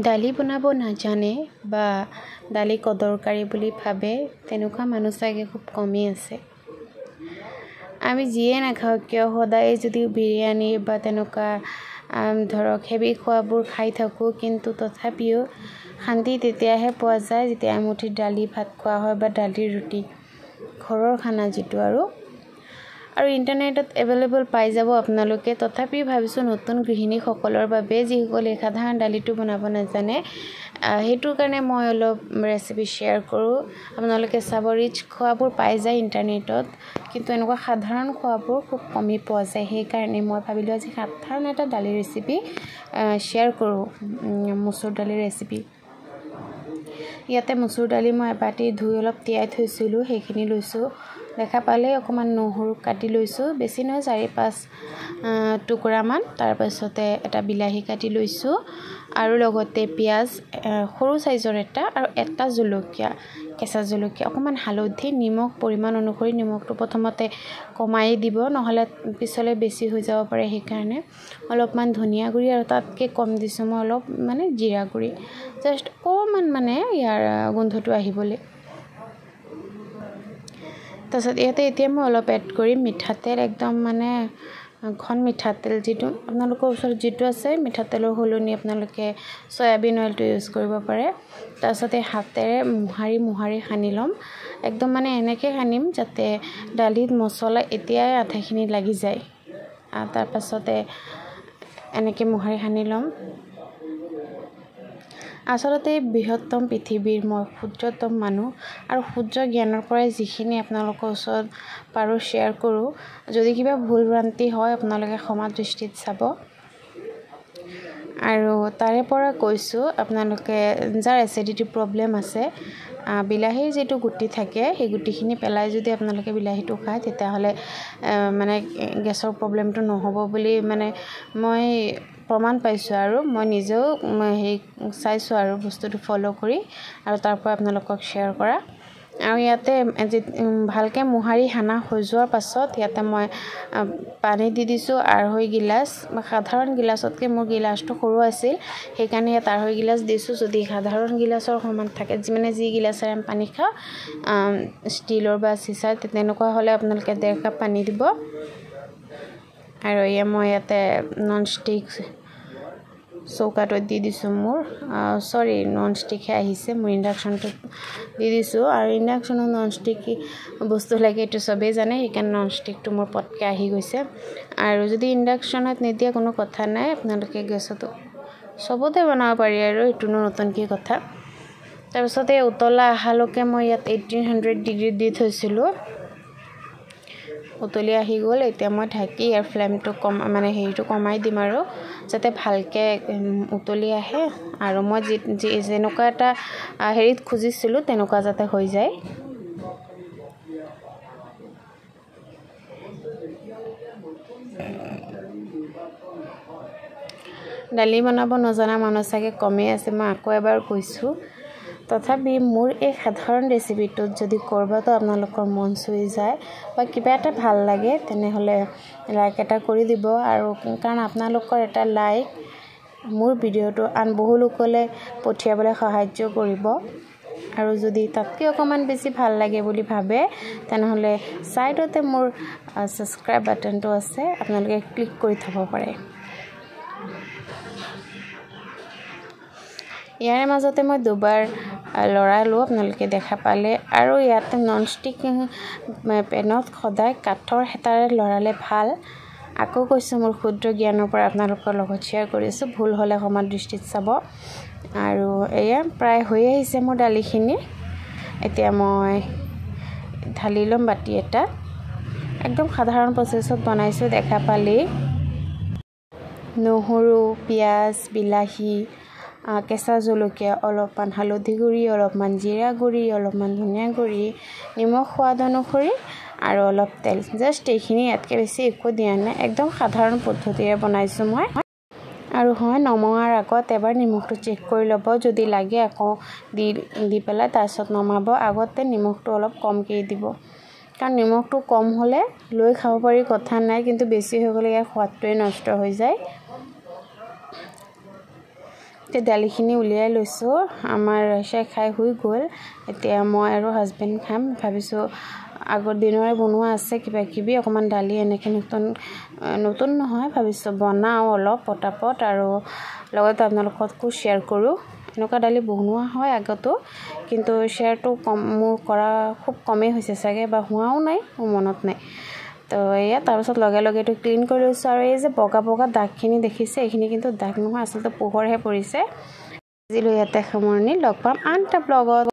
দালি বনাব নাজানে বা দালি কদৰকাৰী বুলি ভাবে তেনেকুৱা মানুহ চাগে খুব কমেই আছে। আমি যিয়ে নাখাওঁ কিয় সদায় যদি বিৰিয়ানী বা তেনেকুৱা ধৰক হেভি খোৱাবোৰ খাই থাকোঁ, কিন্তু তথাপিও শান্তি তেতিয়াহে পোৱা যায় যেতিয়া এমুঠি দালি ভাত খোৱা হয় বা দালি ৰুটি, ঘৰৰ খানা যিটো আৰু ইণ্টাৰনেটত এভেইলেবল পাই যাব আপোনালোকে। তথাপিও ভাবিছোঁ নতুন গৃহিণীসকলৰ বাবে যিসকলে সাধাৰণ দালিটো বনাব নাজানে, সেইটোৰ কাৰণে মই অলপ ৰেচিপি শ্বেয়াৰ কৰোঁ। আপোনালোকে চাব, ৰিচ খোৱাবোৰ পাই যায় ইণ্টাৰনেটত, কিন্তু এনেকুৱা সাধাৰণ খোৱাবোৰ খুব কমেই পোৱা যায়। সেইকাৰণে মই ভাবিলোঁ আজি সাধাৰণ এটা দালি ৰেচিপি শ্বেয়াৰ কৰোঁ, মচুৰ দালিৰ ৰেচিপি। ইয়াতে মচুৰ দালি মই এবাটি ধুই অলপ তিয়াই থৈছিলোঁ, সেইখিনি লৈছোঁ। দেখা পালে অকণমান নহৰু কাটি লৈছোঁ, বেছি নহয় 4-5 টুকুৰামান। তাৰপাছতে এটা বিলাহী কাটি লৈছোঁ আৰু লগতে পিঁয়াজ সৰু চাইজৰ এটা, আৰু এটা জলকীয়া, কেঁচা জলকীয়া, অকণমান হালধি, নিমখ পৰিমাণ অনুসৰি নিমখটো প্ৰথমতে কমাই দিব, নহ'লে পিছলৈ বেছি হৈ যাব পাৰে। সেইকাৰণে অলপমান ধনিয়া গুড়ি আৰু তাতকৈ কম দিছোঁ মই অলপ জিৰা গুড়ি, জাষ্ট অকণমান ইয়াৰ গোন্ধটো আহিবলৈ। তাৰপিছত ইয়াতে এতিয়া মই অলপ এড কৰিম মিঠাতেল, একদম ঘন মিঠাতেল, যিটো আপোনালোকৰ ওচৰত যিটো আছে। মিঠাতেলৰ সলনি আপোনালোকে চয়াবিন অইলটো ইউজ কৰিব পাৰে। তাৰপিছতে হাতেৰে মোহাৰি সানি ল'ম, একদম এনেকৈ সানিম যাতে দালিত মছলা এতিয়াই আধাখিনি লাগি যায়। তাৰপাছতে এনেকৈ মোহাৰি সানি ল'ম। আচলতে বৃহত্তম পৃথিৱীৰ মই ক্ষুদ্ৰতম মানুহ, আৰু ক্ষুদ্ৰ জ্ঞানৰ পৰাই যিখিনি আপোনালোকৰ ওচৰত পাৰোঁ শ্বেয়াৰ কৰোঁ। যদি কিবা ভুল ভ্ৰান্তি হয় আপোনালোকে ক্ষমা দৃষ্টিত চাব। আৰু তাৰে পৰা কৈছোঁ, আপোনালোকে যাৰ এচিডিটি প্ৰব্লেম আছে, বিলাহীৰ যিটো গুটি থাকে সেই গুটিখিনি পেলাই যদি আপোনালোকে বিলাহীটো খায়, তেতিয়াহ'লে গেছৰ প্ৰব্লেমটো নহ'ব বুলি মই প্ৰমাণ পাইছোঁ, আৰু মই নিজেও চাইছোঁ আৰু বস্তুটো ফ'ল' কৰি, আৰু তাৰ পৰা আপোনালোকক শ্বেয়াৰ কৰা। আৰু ইয়াতে ভালকৈ মোহাৰি সানা হৈ যোৱাৰ পাছত ইয়াতে মই পানী দি দিছোঁ 2.5 গিলাচ। সাধাৰণ গিলাচতকৈ মোৰ গিলাচটো সৰু আছিল, সেইকাৰণে ইয়াত 2.5 গিলাচ দিছোঁ। যদি সাধাৰণ গিলাচৰ সমান থাকে, যি গিলাচেৰে আমি পানী খাওঁ, ষ্টীলৰ বা চিচাৰ, তেনেকুৱা হ'লে আপোনালোকে 1.5 কাপ পানী দিব। আৰু মই ইয়াতে নন ষ্টিক চৌকাটোত দি দিছোঁ, নন ষ্টিকহে আহিছে, মোৰ ইণ্ডাকশ্যনটোত দি দিছোঁ। আৰু ইণ্ডাকশ্যনত নন ষ্টিক বস্তু লাগে এইটো চবেই জানে, সেইকাৰণে নন ষ্টিকটো মোৰ পটকৈ আহি গৈছে। আৰু যদি ইণ্ডাকশ্যনত নিদিয়ে কোনো কথা নাই, আপোনালোকে গেছতো চবতে বনাব পাৰি, আৰু এইটোনো নতুন কি কথা। তাৰপিছতে উতলা অহালৈকে মই ইয়াত 1800 ডিগ্ৰীত দি থৈছিলোঁ। উতলি আহি গ'ল, এতিয়া মই ঢাকি ইয়াৰ ফ্লেমটো হেৰিটো কমাই দিম, আৰু যাতে ভালকৈ উতলি আহে, আৰু মই যেনেকুৱা এটা হেৰিত খুজিছিলোঁ তেনেকুৱা যাতে হৈ যায়। দালি বনাব নজনা মানুহ চাগে কমেই আছে, মই আকৌ এবাৰ কৈছোঁ। তথাপি মোৰ এই সাধাৰণ ৰেচিপিটোত যদি ক'ৰবাতো আপোনালোকৰ মন চুই যায় বা কিবা এটা ভাল লাগে, তেনেহ'লে লাইক এটা কৰি দিব। আৰু কাৰণ আপোনালোকৰ এটা লাইক মোৰ ভিডিঅ'টো আন বহু লোকলৈ পঠিয়াবলৈ সাহাৰ্য কৰিব। আৰু যদি তাতকৈ অকণমান বেছি ভাল লাগে বুলি ভাবে, তেনেহ'লে ছাইডতে মোৰ ছাবস্ক্ৰাইব বাটনটো আছে, আপোনালোকে ক্লিক কৰি থ'ব পাৰে। ইয়াৰে মাজতে মই 2বাৰ লৰালোঁ, আপোনালোকে দেখা পালে। আৰু ইয়াতে নন ষ্টিক পেনত সদায় কাঠৰ হেতাৰে লৰালে ভাল। আকৌ কৈছোঁ, মোৰ ক্ষুদ্ৰ জ্ঞানৰ পৰা আপোনালোকৰ লগত শ্বেয়াৰ কৰিছোঁ, ভুল হ'লে ক্ষমা দৃষ্টিত চাব। আৰু এয়া প্ৰায় হৈ আহিছে মোৰ দালিখিনি। এতিয়া মই ঢালি ল'ম বাতি এটা, একদম সাধাৰণ প্ৰচেছত বনাইছোঁ, দেখা পালেই। নহৰু, পিঁয়াজ, বিলাহী, কেঁচা জলকীয়া, অলপমান হালধি গুড়ি, অলপমান জিৰা গুড়ি, অলপমান ধনিয়া গুড়ি, নিমখ সোৱাদ অনুসৰি, আৰু অলপ তেল, জাষ্ট এইখিনি, ইয়াতকৈ বেছি একো দিয়া নাই। একদম সাধাৰণ পদ্ধতিৰে বনাইছোঁ মই। আৰু নমোৱাৰ আগত এবাৰ নিমখটো চেক কৰি ল'ব, যদি লাগে আকৌ দি পেলাই তাৰপিছত নমাব। আগতে নিমখটো অলপ কমকৈ দিব, কাৰণ নিমখটো কম হ'লে লৈ খাব পাৰি, কথা নাই, কিন্তু বেছি হৈ গ'লে ইয়াৰ সোৱাদটোৱে নষ্ট হৈ যায়। তে দালিখিনি উলিয়াই লৈছোঁ আমাৰ ৰাইচাই খাই হৈ গ'ল এতিয়া মই আৰু হাজবেণ্ড খাম ভাবিছোঁ আগৰ দিনৰে বনোৱা আছে কিবা কিবি অকমান দালি এনেকৈ নতুন নহয় ভাবিছোঁ বনাওঁ অলপ পটাপট আৰু লগতে আপোনালোককো শ্বেয়াৰ কৰোঁ এনেকুৱা দালি বনোৱা হয় আগতো কিন্তু শ্বেয়াৰটো মোৰ কৰা খুব কমেই হৈছে চাগে বা হোৱাও নাই মোৰ মনত নাই তো এয়া তাৰপিছত লগে লগে এইটো ক্লিন কৰি লৈছোঁ আৰু এই যে বগা বগা দাগখিনি দেখিছে এইখিনি কিন্তু দাগ নহয় আচলতে পোহৰহে পৰিছে আজিলৈ ইয়াতে সামৰণি লগ পাম আন এটা ব্লগত